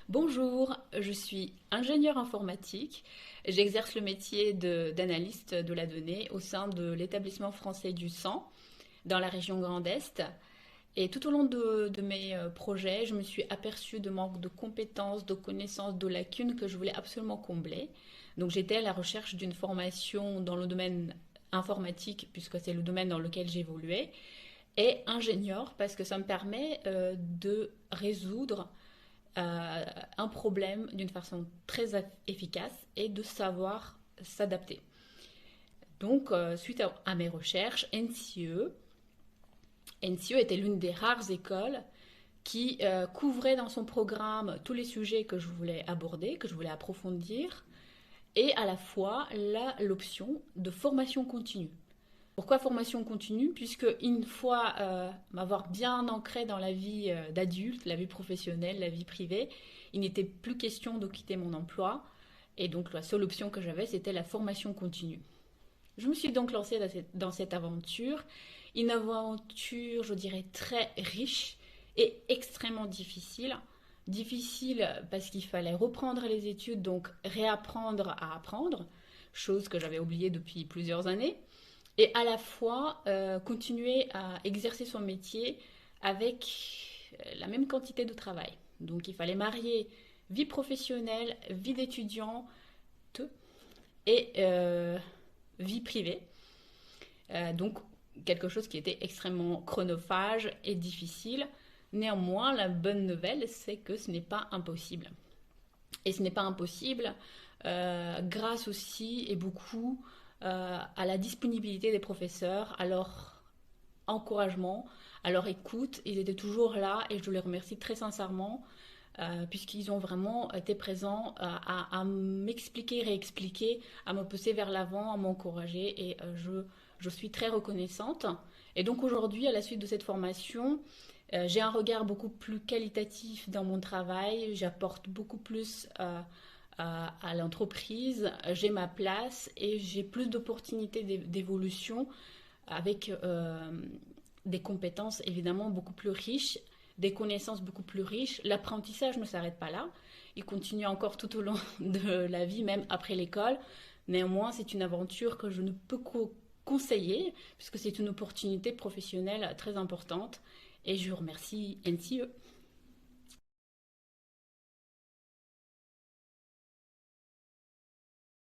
Bonjour, je suis ingénieure informatique. J'exerce le métier d'analyste de la donnée au sein de l'établissement français du sang dans la région Grand Est. Et tout au long de mes projets, je me suis aperçue de manque de compétences, de connaissances, de lacunes que je voulais absolument combler. Donc j'étais à la recherche d'une formation dans le domaine informatique, puisque c'est le domaine dans lequel j'évoluais, et ingénieur, parce que ça me permet de résoudre un problème d'une façon très efficace et de savoir s'adapter. Donc, suite à mes recherches, NCE était l'une des rares écoles qui couvrait dans son programme tous les sujets que je voulais aborder, que je voulais approfondir, et à la fois l'option de formation continue. Pourquoi formation continue? Puisque une fois m'avoir bien ancré dans la vie d'adulte, la vie professionnelle, la vie privée, il n'était plus question de quitter mon emploi. Et donc la seule option que j'avais, c'était la formation continue. Je me suis donc lancée dans cette aventure. Une aventure, je dirais, très riche et extrêmement difficile. Difficile parce qu'il fallait reprendre les études, donc réapprendre à apprendre, chose que j'avais oubliée depuis plusieurs années, et à la fois continuer à exercer son métier avec la même quantité de travail. Donc il fallait marier vie professionnelle, vie d'étudiant et vie privée. Donc quelque chose qui était extrêmement chronophage et difficile. Néanmoins, la bonne nouvelle, c'est que ce n'est pas impossible. Et ce n'est pas impossible grâce aussi et beaucoup à la disponibilité des professeurs, à leur encouragement, à leur écoute. Ils étaient toujours là et je les remercie très sincèrement puisqu'ils ont vraiment été présents à m'expliquer, réexpliquer, à me pousser vers l'avant, à m'encourager et je suis très reconnaissante. Et donc aujourd'hui, à la suite de cette formation, j'ai un regard beaucoup plus qualitatif dans mon travail, j'apporte beaucoup plus à l'entreprise, j'ai ma place et j'ai plus d'opportunités d'évolution avec des compétences évidemment beaucoup plus riches, des connaissances beaucoup plus riches. L'apprentissage ne s'arrête pas là, il continue encore tout au long de la vie, même après l'école. Néanmoins, c'est une aventure que je ne peux conseiller puisque c'est une opportunité professionnelle très importante et je remercie NCE.